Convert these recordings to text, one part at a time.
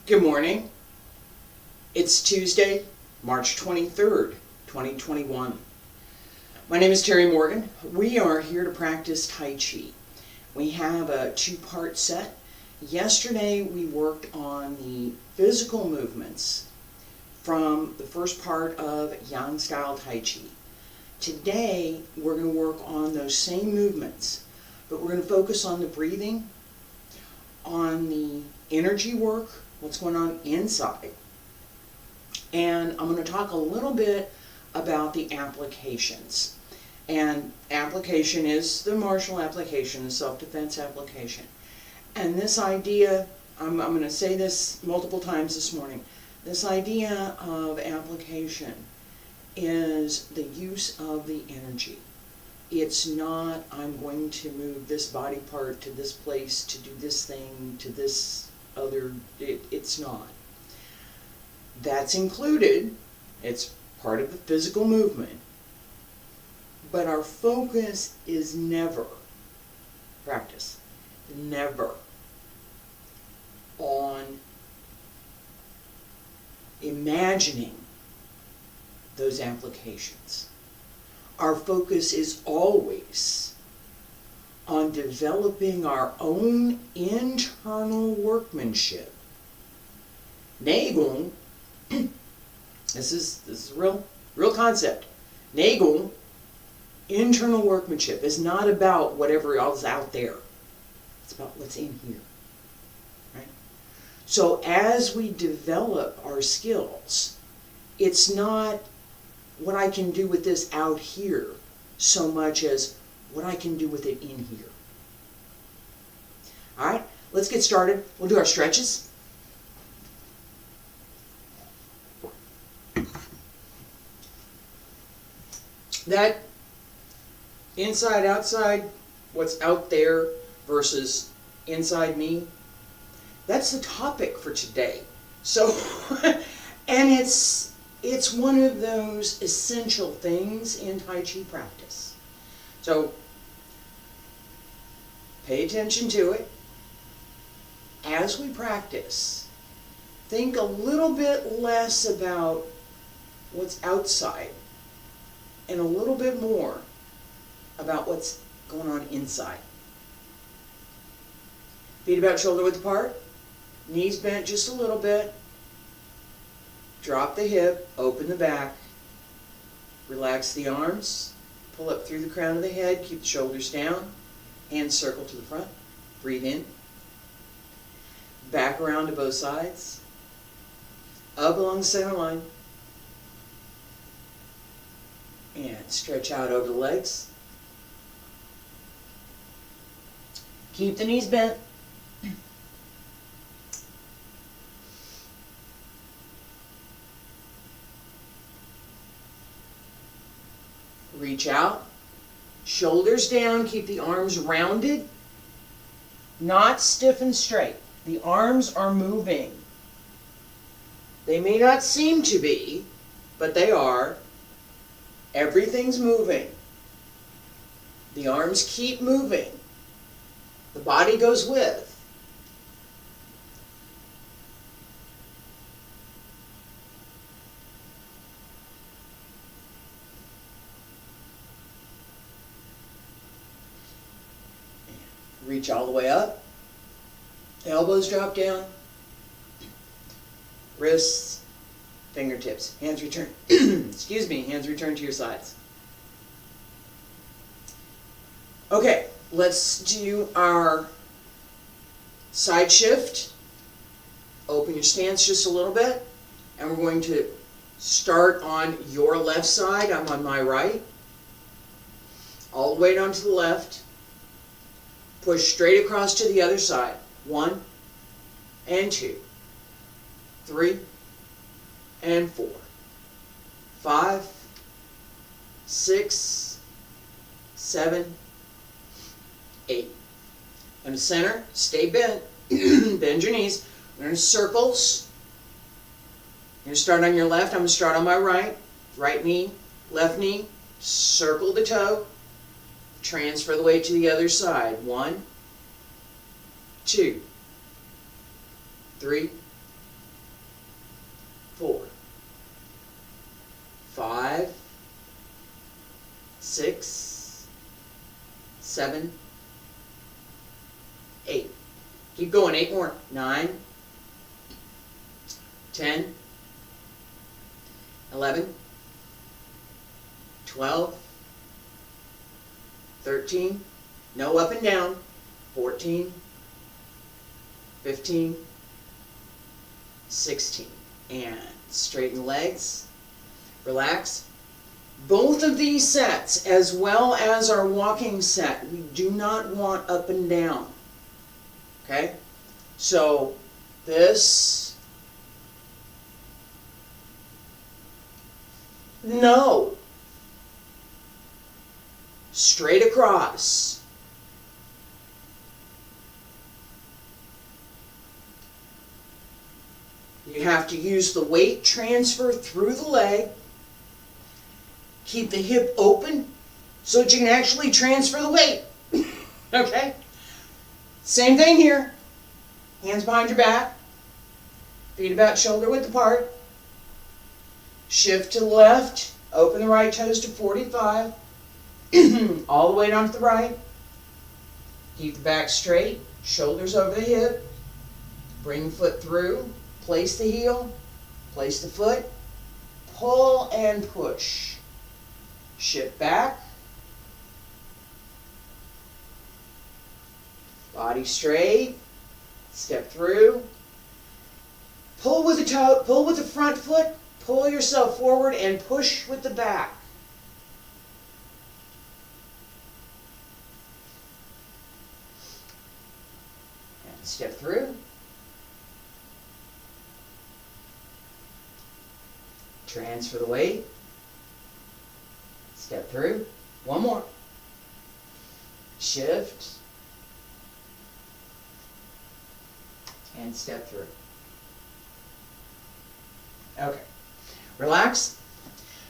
Good morning. It's Tuesday, March 23rd, 2021. My name is Terry Morgan. We are here to practice Tai Chi. We have a two-part set. Yesterday we worked on the physical movements from the first part of Yang style Tai Chi. Today we're going to work on those same movements, but we're going to focus on the breathing, on the energy work, what's going on inside. And I'm going to talk a little bit about the applications. And application is the martial application, the self-defense application. And this idea, I'm going to say this multiple times this morning, this idea of application is the use of the energy. It's not, I'm going to move this body part to this place to do this thing to this other, it's not. That's included, it's part of the physical movement, but our focus is never, practice, never on imagining those applications. Our focus is always on developing our own internal workmanship. Neigung, this is a real concept. Neigung, internal workmanship, is not about whatever else out there. It's about what's in here. Right? So as we develop our skills, it's not what I can do with this out here so much as what I can do with it in here. All right, let's get started. We'll do our stretches. That inside, outside, what's out there versus inside me, that's the topic for today. So, and it's one of those essential things in Tai Chi practice. So, pay attention to it. As we practice, think a little bit less about what's outside and a little bit more about what's going on inside. Feet about shoulder width apart, knees bent just a little bit. Drop the hip, open the back, relax the arms, pull up through the crown of the head, keep the shoulders down, hands circle to the front, breathe in, back around to both sides, up along the center line, and stretch out over the legs. Keep the knees bent. Reach out, shoulders down, keep the arms rounded, not stiff and straight. The arms are moving. They may not seem to be, but they are. Everything's moving. The arms keep moving. The body goes with. Reach all the way up. Elbows drop down. Wrists, fingertips. Hands return. Excuse me. Hands return to your sides. Okay, let's do our side shift. Open your stance just a little bit. And we're going to start on your left side. I'm on my right. All the way down to the left. Push straight across to the other side. 1 and 2, 3 and 4, 5, 6, 7, 8. And the center, stay bent. Bend your knees. We're going to circles. You're going to start on your left. I'm going to start on my right. Right knee, left knee. Circle the toe. Transfer the weight to the other side. 1, 2, 3, 6, 7, 8. Keep going, 8 more. 9, 10, 11, 12, 13, no up and down, 14, 15, 16. And straighten legs, relax. Both of these sets, as well as our walking set, we do not want up and down. Okay? So, this, no. Straight across. You have to use the weight transfer through the leg. Keep the hip open so that you can actually transfer the weight. Okay? Same thing here. Hands behind your back. Feet about shoulder width apart. Shift to the left. Open the right toes to 45. All the way down to the right. Keep the back straight. Shoulders over the hip. Bring the foot through. Place the heel. Place the foot. Pull and push. Shift back. Body straight. Step through. Pull with the toe, pull with the front foot. Pull yourself forward and push with the back. And step through. Transfer the weight. Step through. One more. Shift. And step through. Okay. Relax.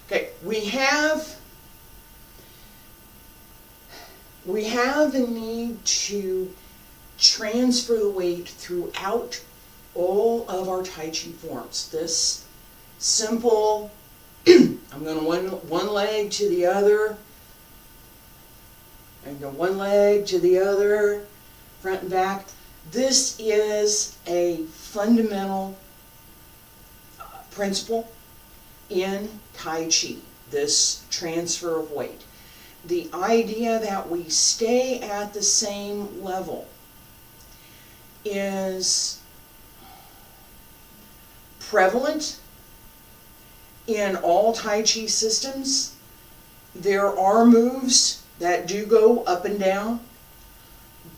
Okay, we have a need to transfer the weight throughout all of our Tai Chi forms. This simple, I'm going one leg to the other, and go one leg to the other, front and back. This is a fundamental principle in Tai Chi, this transfer of weight. The idea that we stay at the same level is prevalent in all Tai Chi systems. There are moves that do go up and down,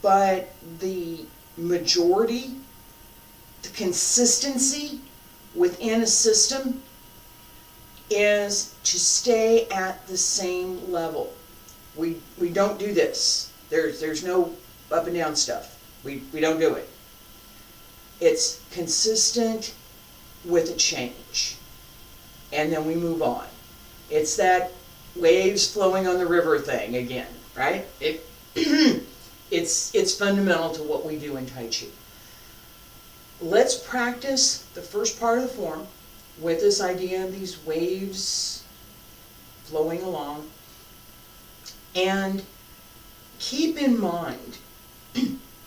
but the majority, the consistency within a system is to stay at the same level. We don't do this. There's no up and down stuff. We don't do it. It's consistent with a change. And then we move on. It's that waves flowing on the river thing again, right? It's fundamental to what we do in Tai Chi. Let's practice the first part of the form with this idea of these waves flowing along. And keep in mind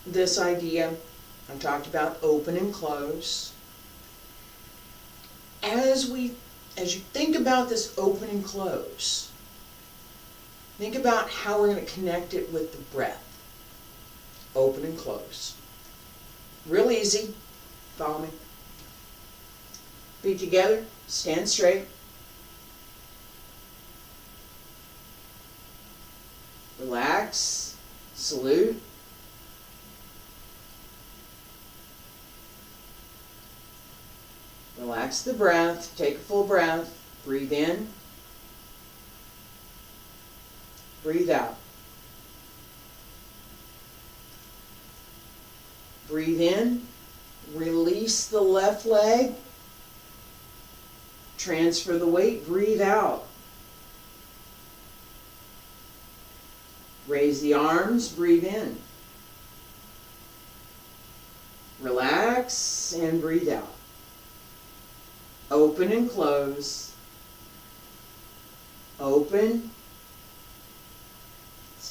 this idea I talked about, open and close. As you think about this open and close, think about how we're going to connect it with the breath. Open and close. Real easy. Follow me. Feet together. Stand straight. Relax. Salute. Relax the breath. Take a full breath. Breathe in. Breathe out. Breathe in. Release the left leg. Transfer the weight. Breathe out. Raise the arms. Breathe in. Relax and breathe out. Open and close. Open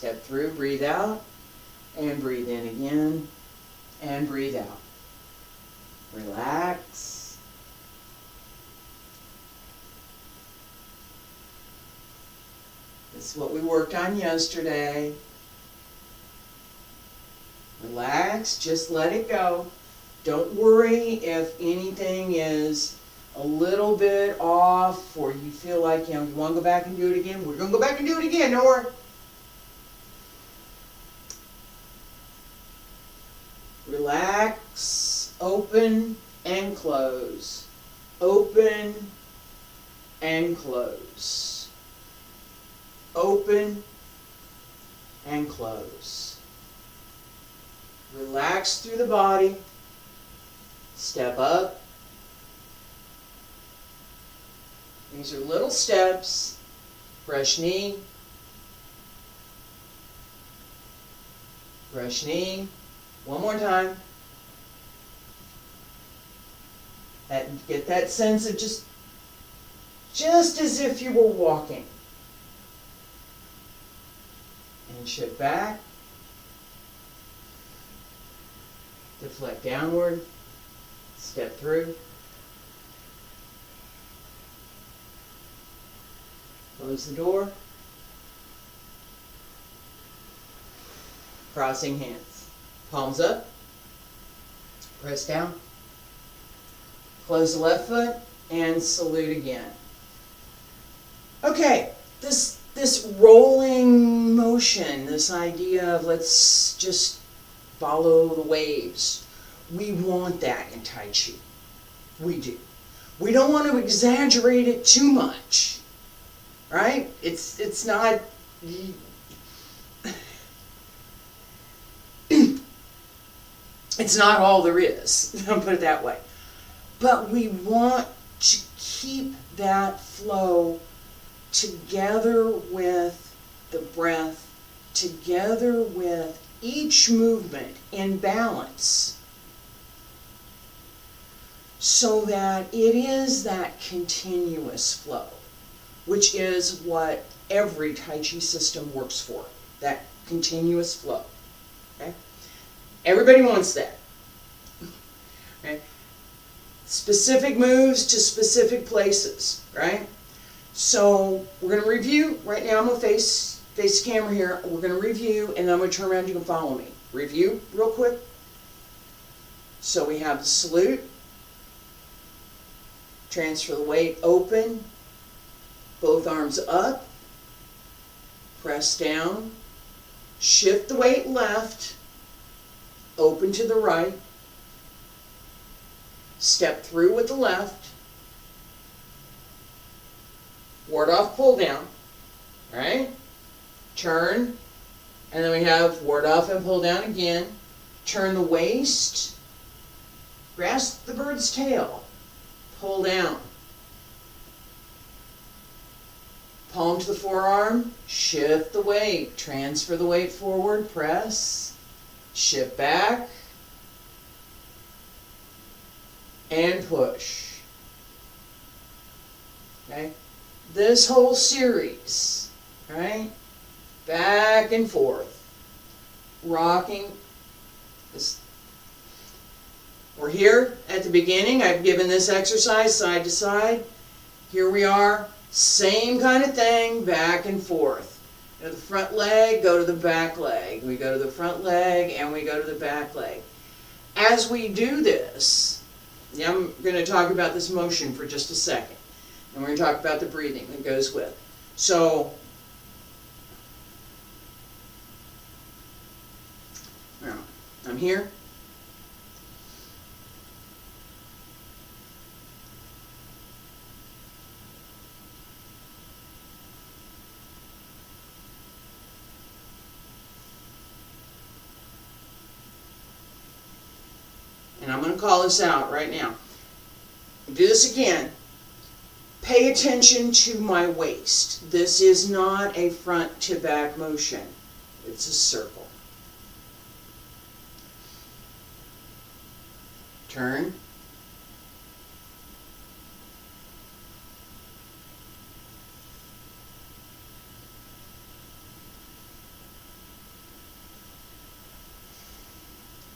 Step through, breathe out, and breathe in again, and breathe out. Relax. This is what we worked on yesterday. Relax, just let it go. Don't worry if anything is a little bit off or you feel like, you want to go back and do it again. We're going to go back and do it again, don't worry. Relax, open and close. Open and close. Open and close. Relax through the body. Step up. These are little steps. Brush knee. Brush knee. One more time. Get that sense of just as if you were walking. And shift back. Deflect downward. Step through. Close the door. Crossing hands. Palms up. Press down. Close the left foot and salute again. Okay, this rolling motion, this idea of let's just follow the waves. We want that in Tai Chi. We do. We don't want to exaggerate it too much. Right? It's not it's not all there is. I'll put it that way. But we want to keep that flow together with the breath, together with each movement in balance, so that it is that continuous flow, which is what every Tai Chi system works for, that continuous flow. Okay? Everybody wants that. Okay? Specific moves to specific places, right? So we're going to review. Right now I'm going to face the camera here. We're going to review, and then I'm going to turn around. You can follow me. Review real quick. So we have the salute. Transfer the weight open. Both arms up. Press down. Shift the weight left. Open to the right. Step through with the left. Ward off, pull down. Right? Turn. And then we have ward off and pull down again. Turn the waist. Grasp the bird's tail. Pull down. Palm to the forearm. Shift the weight. Transfer the weight forward. Press. Shift back. And push. Okay? This whole series, right? Back and forth. Rocking. We're here at the beginning. I've given this exercise side to side. Here we are. Same kind of thing, back and forth. Go to the front leg, go to the back leg. We go to the front leg and we go to the back leg. As we do this, I'm going to talk about this motion for just a second. And we're going to talk about the breathing that goes with. So, now, I'm here. And I'm going to call this out right now. Do this again. Pay attention to my waist. This is not a front to back motion. It's a circle. Turn.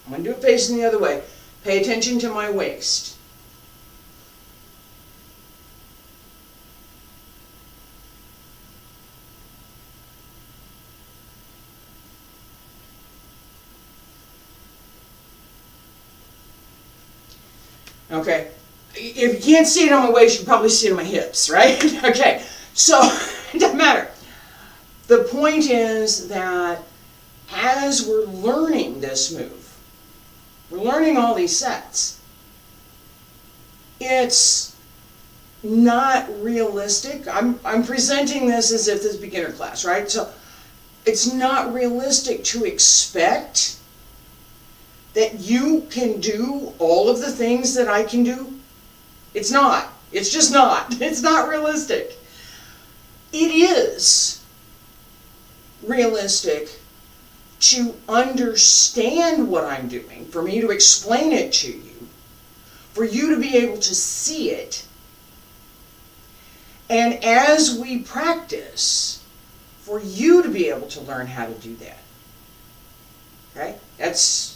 I'm going to do it facing the other way. Pay attention to my waist. Okay, if you can't see it on my waist, you can probably see it on my hips, right? Okay, so it doesn't matter. The point is that as we're learning this move, we're learning all these sets, it's not realistic. I'm presenting this as if this is beginner class, right? So it's not realistic to expect that you can do all of the things that I can do. It's not. It's just not. It's not realistic. It is realistic to understand what I'm doing, for me to explain it to you, for you to be able to see it. And as we practice, for you to be able to learn how to do that. Okay? It's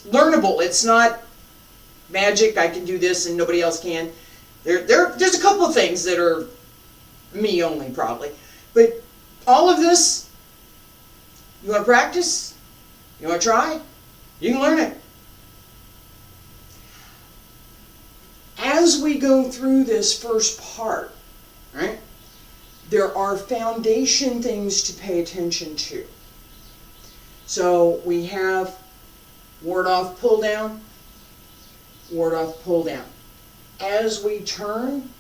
learnable. It's not magic. I can do this and nobody else can. There's a couple of things that are me only probably. But all of this, you want to practice? You want to try? You can learn it. As we go through this first part, right, there are foundation things to pay attention to. So we have ward off, pull down, ward off, pull down. As we turn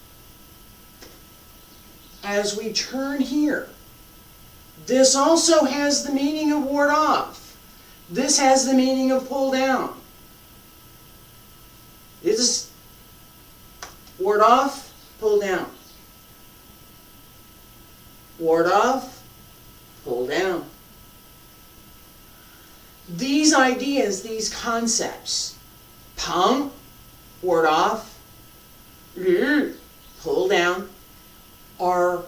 here, this also has the meaning of ward off. This has the meaning of pull down. This is ward off, pull down. Ward off, pull down. These ideas, these concepts, pump, ward off, pull down, are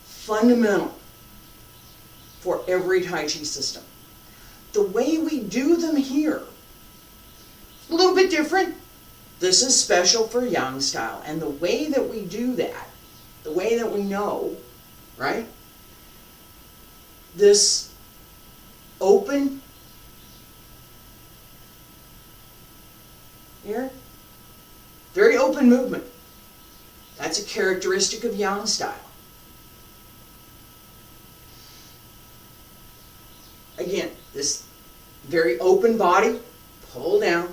fundamental for every Tai Chi system. The way we do them here, a little bit different. This is special for Yang style. And the way that we do that, the way that we know, right? This open here, very open movement. That's a characteristic of Yang style. Again, this very open body, pull down.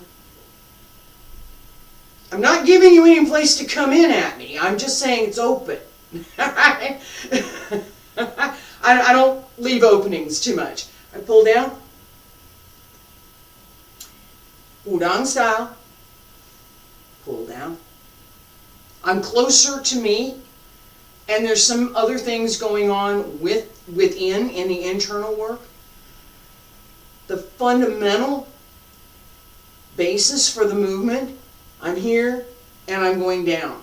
I'm not giving you any place to come in at me. I'm just saying it's open. I don't leave openings too much. I pull down. Udang style. Pull down. I'm closer to me, and there's some other things going on within in the internal work. The fundamental basis for the movement, I'm here and I'm going down.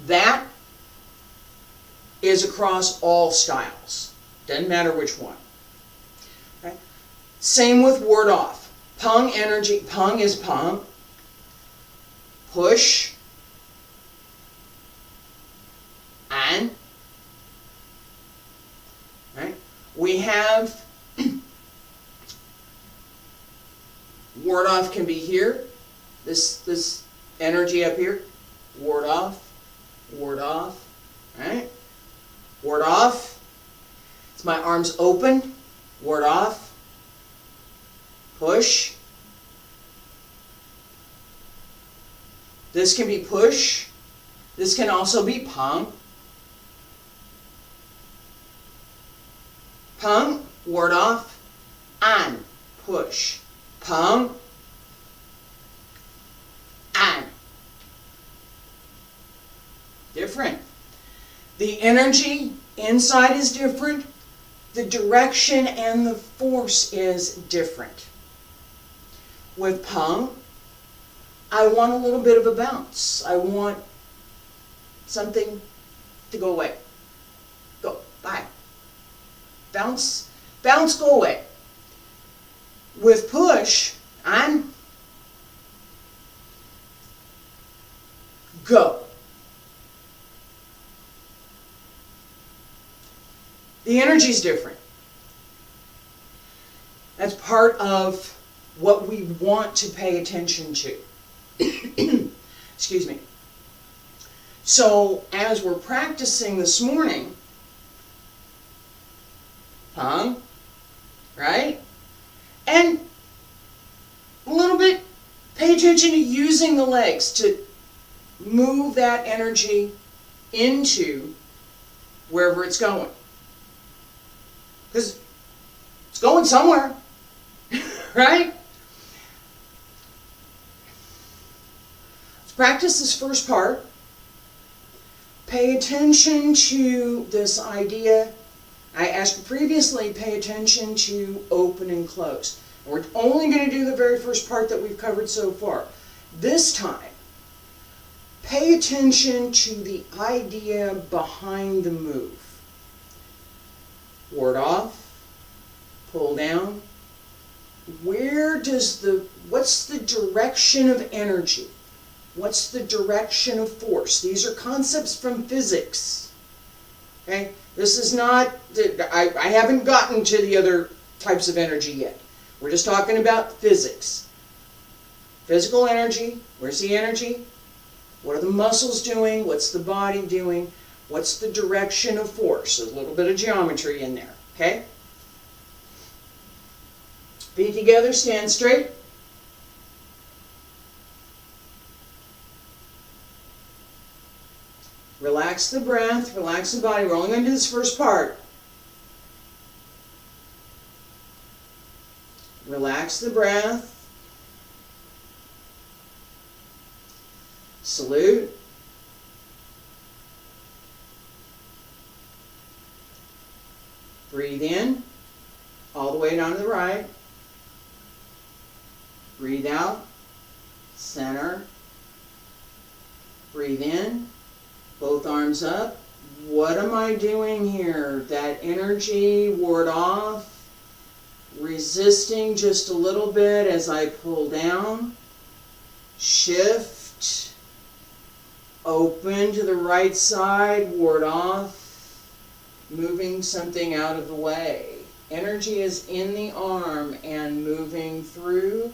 That is across all styles. Doesn't matter which one. Okay? Same with ward off. Pung energy. Pung is pump. Push. And. Right? We have ward off can be here. This energy up here. Ward off. Ward off. Right? Ward off. It's my arms open. Ward off. Push. This can be push. This can also be pump. Pump. Ward off. And push. Pump. And. Different. The energy inside is different. The direction and the force is different. With pump, I want a little bit of a bounce. I want something to go away. Go. Bye. Bounce. Bounce, go away. With push, I'm go. The energy's different. That's part of what we want to pay attention to. Excuse me. So as we're practicing this morning, right? And a little bit, pay attention to using the legs to move that energy into wherever it's going. Because it's going somewhere, right? Let's practice this first part. Pay attention to this idea. I asked you previously, pay attention to open and close. We're only going to do the very first part that we've covered so far. This time, pay attention to the idea behind the move. Ward off, pull down. What's the direction of energy? What's the direction of force? These are concepts from physics. Okay? This is not, I haven't gotten to the other types of energy yet. We're just talking about physics. Physical energy, where's the energy? What are the muscles doing? What's the body doing? What's the direction of force? There's a little bit of geometry in there, okay? Feet together, stand straight. Relax the breath, relax the body. We're only going to do this first part. Relax the breath. Salute. Breathe in, all the way down to the right. Breathe out, center. Breathe in, both arms up. What am I doing here? That energy, ward off. Resisting just a little bit as I pull down. Shift. Open to the right side, ward off. Moving something out of the way. Energy is in the arm and moving through.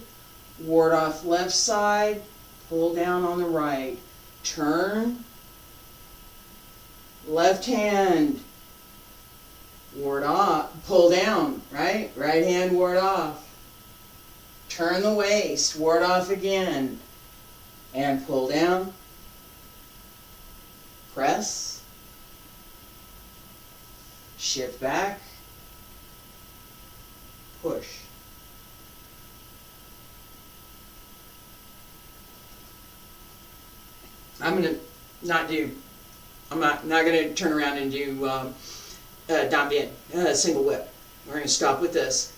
Ward off left side, pull down on the right. Turn. Left hand, ward off, pull down, right? Right hand, ward off. Turn the waist, ward off again. And pull down. Press. Shift back. Push. I'm not going to turn around and do Dan Bien, single whip. We're going to stop with this.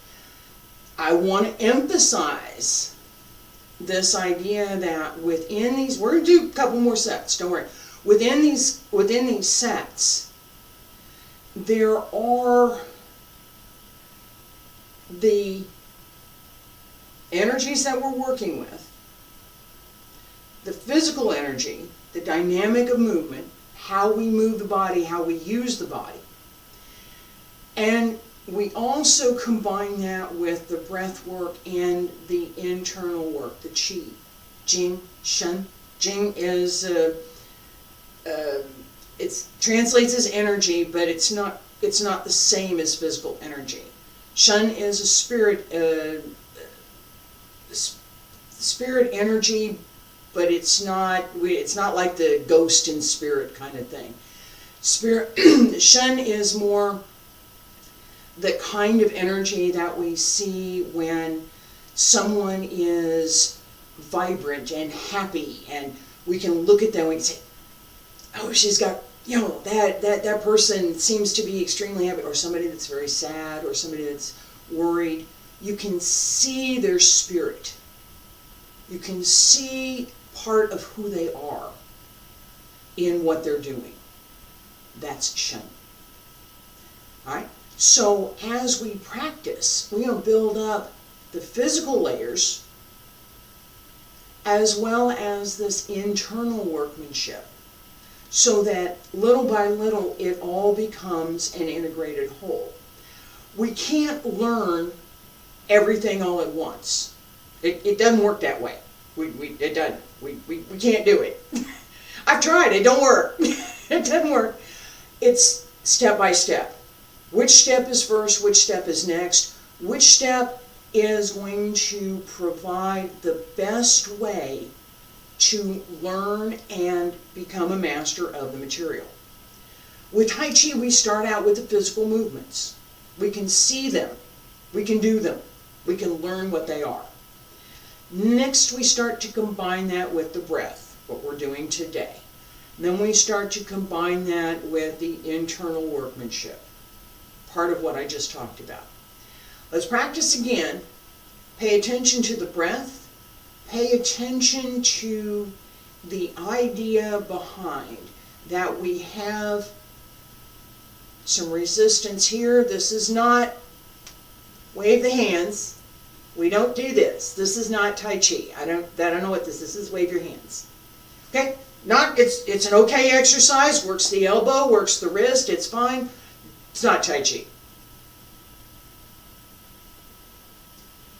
I want to emphasize this idea that within these, we're going to do a couple more sets, don't worry. Within these sets, there are the energies that we're working with, the physical energy, the dynamic of movement, how we move the body, how we use the body. And we also combine that with the breath work and the internal work, the qi, jing, shen. Jing is, it translates as energy, but it's not the same as physical energy. Shen is a spirit energy, but it's not like the ghost in spirit kind of thing. Shen is more the kind of energy that we see when someone is vibrant and happy, and we can look at them and we can say, oh, she's got, that person seems to be extremely happy, or somebody that's very sad, or somebody that's worried. You can see their spirit. You can see part of who they are in what they're doing. That's Shen. All right? So as we practice, we're going to build up the physical layers as well as this internal workmanship, so that little by little it all becomes an integrated whole. We can't learn everything all at once. It doesn't work that way. It doesn't. We can't do it. I've tried. It don't work. It doesn't work. It's step by step. Which step is first? Which step is next? Which step is going to provide the best way to learn and become a master of the material? With Tai Chi, we start out with the physical movements. We can see them. We can do them. We can learn what they are. Next, we start to combine that with the breath, what we're doing today. And then we start to combine that with the internal workmanship, part of what I just talked about. Let's practice again. Pay attention to the breath. Pay attention to the idea behind that we have some resistance here. This is not wave the hands. We don't do this. This is not Tai Chi. I don't know what this is. This is wave your hands. Okay? It's an okay exercise. Works the elbow, works the wrist. It's fine. It's not Tai Chi.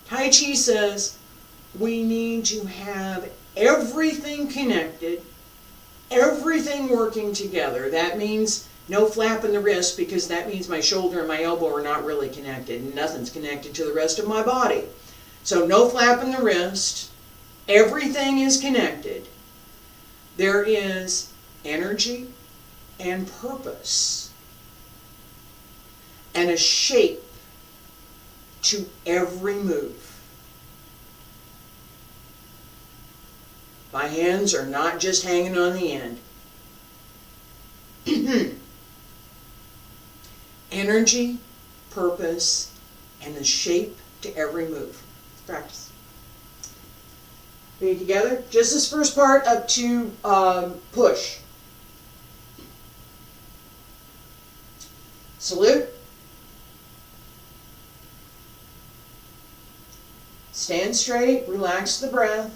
Tai Chi says we need to have everything connected, everything working together. That means no flapping the wrist, because that means my shoulder and my elbow are not really connected and nothing's connected to the rest of my body. So no flapping the wrist. Everything is connected. There is energy and purpose and a shape to every move. My hands are not just hanging on the end. Energy, purpose, and a shape to every move. Let's practice. Feet together. Just this first part up to push. Salute. Stand straight, relax the breath.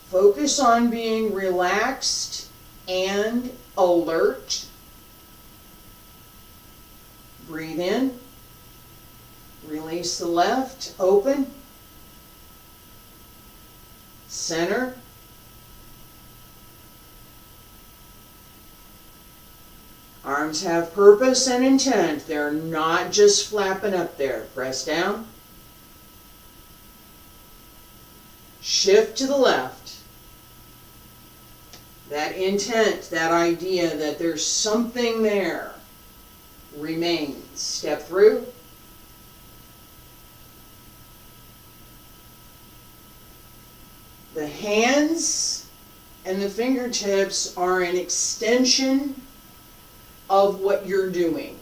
Focus on being relaxed and alert. Breathe in. Release the left, open. Center. Arms have purpose and intent. They're not just flapping up there. Press down. Shift to the left. That intent, that idea that there's something there remains. Step through. The hands and the fingertips are an extension of what you're doing.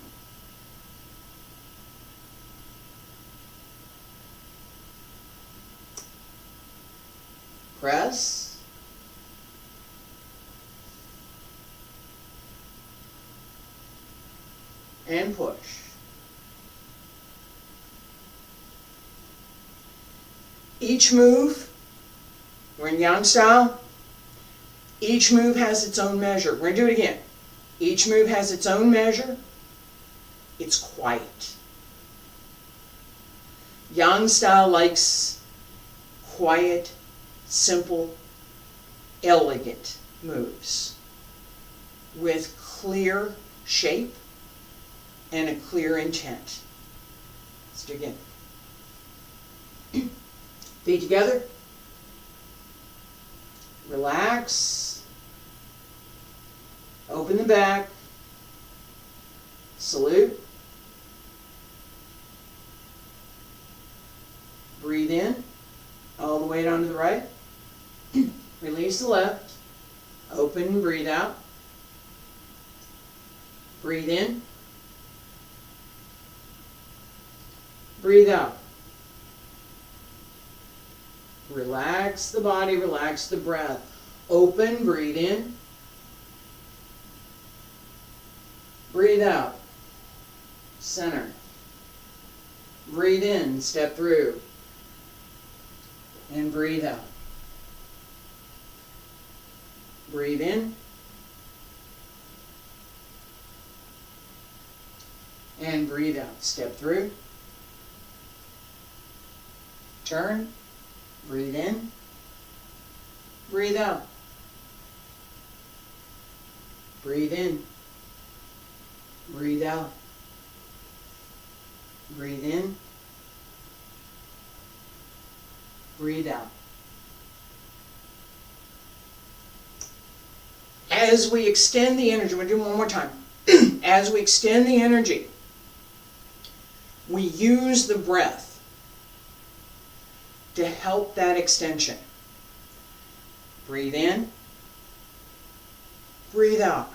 Press. And push. Each move, we're in Yang style, each move has its own measure. We're going to do it again. Each move has its own measure. It's quiet. Yang style likes quiet, simple, elegant moves with clear shape and a clear intent. Let's do it again. Feet together. Relax. Open the back. Salute. Breathe in. All the way down to the right. Release the left. Open and breathe out. Breathe in. Breathe out. Relax the body, relax the breath. Open, breathe in. Breathe out. Center. Breathe in, step through. And breathe out. Breathe in. And breathe out. Step through. Turn. Breathe in. Breathe out. Breathe in. Breathe out. Breathe in. Breathe out. As we extend the energy, we'll do it one more time. As we extend the energy, we use the breath to help that extension. Breathe in. Breathe out.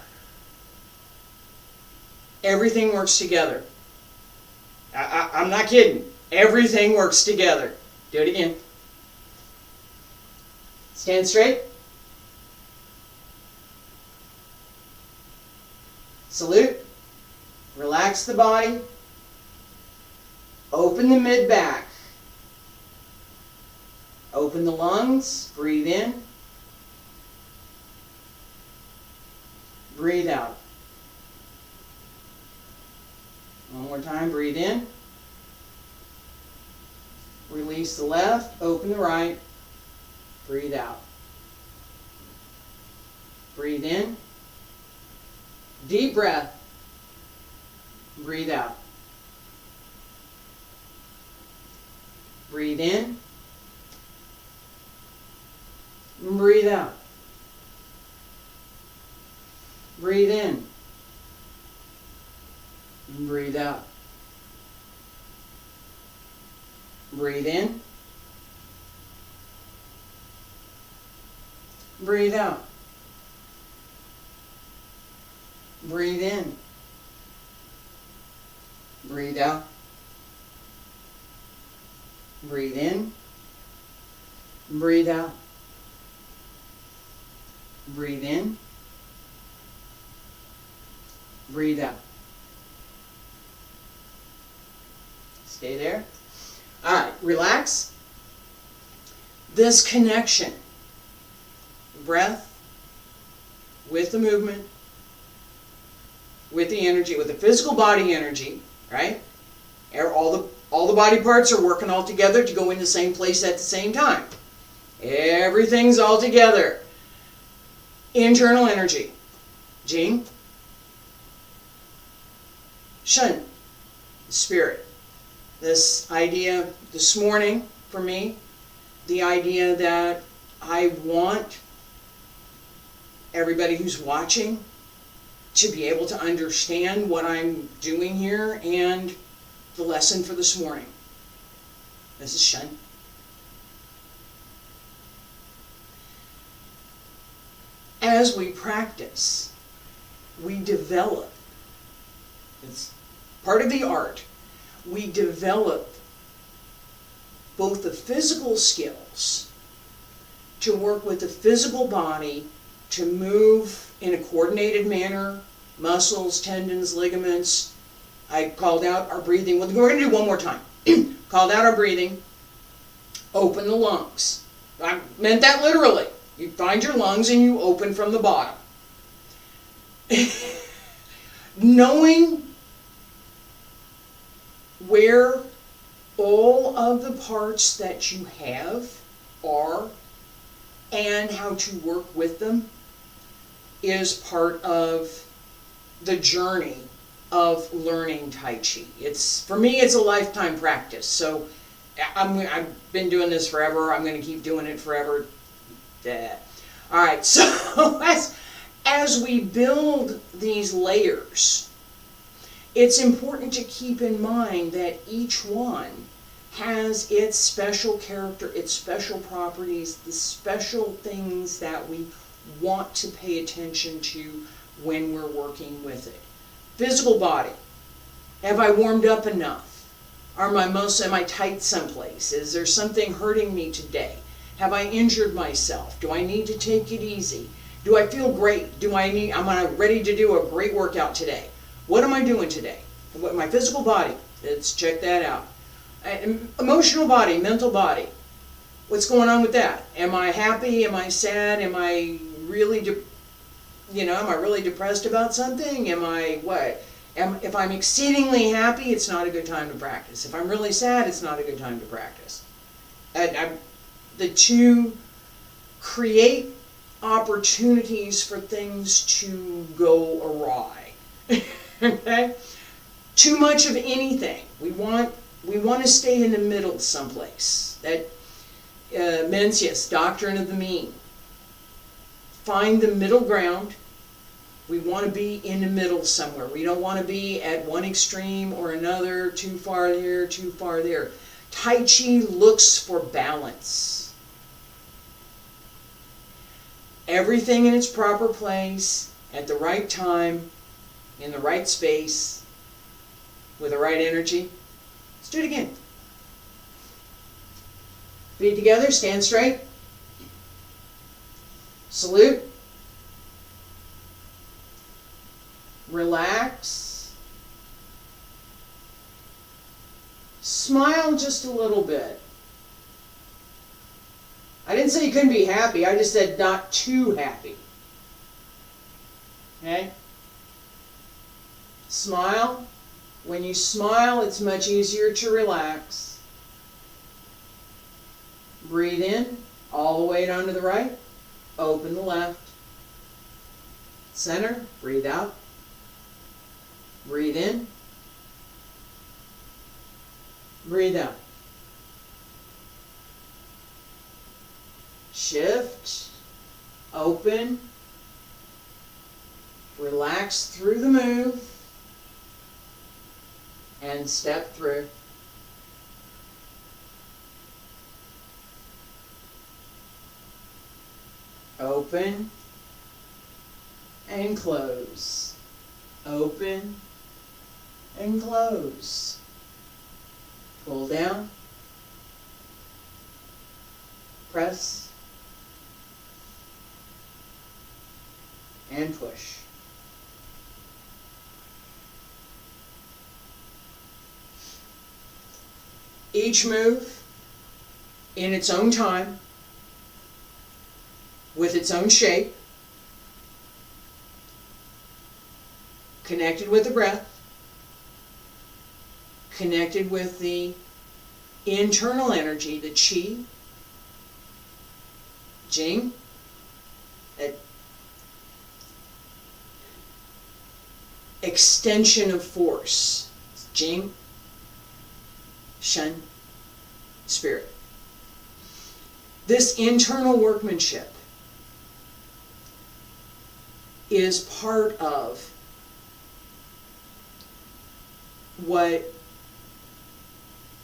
Everything works together. I'm not kidding. Everything works together. Do it again. Stand straight. Salute. Relax the body. Open the mid-back. Open the lungs. Breathe in. Breathe out. One more time. Breathe in. Release the left. Open the right. Breathe out. Breathe in. Deep breath. Breathe out. Breathe in. Breathe out. Breathe in. Breathe out. Breathe in. Breathe out. Breathe in. Breathe out. Breathe in. Breathe out. Breathe in. Breathe out. Stay there. All right, relax. This connection, breath with the movement, with the energy, with the physical body energy, right? All the body parts are working all together to go in the same place at the same time. Everything's all together. Internal energy. Jing. Shen. Spirit. This idea this morning for me, the idea that I want everybody who's watching to be able to understand what I'm doing here and the lesson for this morning. This is Shen. As we practice, we develop. It's part of the art. We develop both the physical skills to work with the physical body to move in a coordinated manner, muscles, tendons, ligaments. I called out our breathing. We're going to do one more time. Called out our breathing. Open the lungs. I meant that literally. You find your lungs and you open from the bottom. Knowing where all of the parts that you have are and how to work with them is part of the journey of learning Tai Chi. For me, it's a lifetime practice. So I've been doing this forever. I'm going to keep doing it forever. All right, so as we build these layers, it's important to keep in mind that each one has its special character, its special properties, the special things that we want to pay attention to when we're working with it. Physical body. Have I warmed up enough? Am I tight someplace? Is there something hurting me today? Have I injured myself? Do I need to take it easy? Do I feel great? Am I ready to do a great workout today? What am I doing today? My physical body, let's check that out. Emotional body, mental body. What's going on with that? Am I happy? Am I sad? Am I really, am I really depressed about something? Am I what? If I'm exceedingly happy, it's not a good time to practice. If I'm really sad, it's not a good time to practice. The two create opportunities for things to go awry. Okay? Too much of anything. We want to stay in the middle someplace. That Mencius, Doctrine of the Mean. Find the middle ground. We want to be in the middle somewhere. We don't want to be at one extreme or another, too far here, too far there. Tai Chi looks for balance. Everything in its proper place, at the right time, in the right space, with the right energy. Let's do it again. Feet together, stand straight. Salute. Relax. Smile just a little bit. I didn't say you couldn't be happy, I just said not too happy. Okay? Smile. When you smile, it's much easier to relax. Breathe in, all the way down to the right. Open the left. Center, breathe out. Breathe in. Breathe out. Shift. Open. Relax through the move. And step through. Open. And close. Open. And close. Pull down. Press. And push. Each move in its own time, with its own shape, connected with the breath, connected with the internal energy, the Qi, Jing, extension of force, Jing, Shen, spirit. This internal workmanship is part of what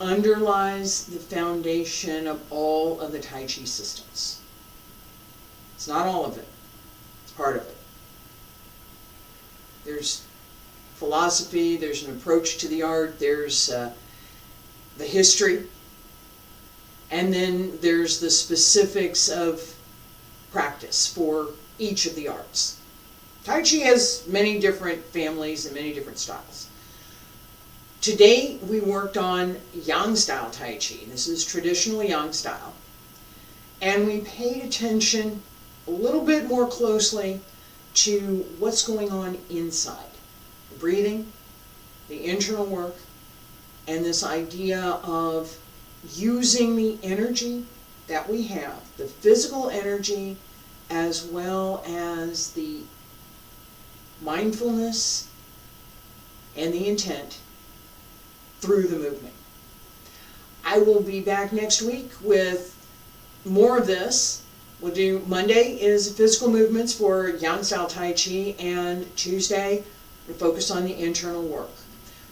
underlies the foundation of all of the Tai Chi systems. It's not all of it. It's part of it. There's philosophy, there's an approach to the art, there's the history, and then there's the specifics of practice for each of the arts. Tai Chi has many different families and many different styles. Today we worked on Yang style Tai Chi. This is traditional Yang style. And we paid attention a little bit more closely to what's going on inside. The breathing, the internal work, and this idea of using the energy that we have, the physical energy as well as the mindfulness and the intent through the movement. I will be back next week with more of this. We'll do Monday is physical movements for Yang style Tai Chi, and Tuesday we'll focus on the internal work.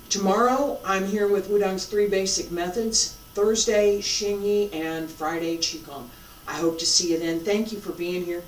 Tomorrow I'm here with Wudang's 3 basic methods, Thursday Xingyi, and Friday Qigong. I hope to see you then. Thank you for being here.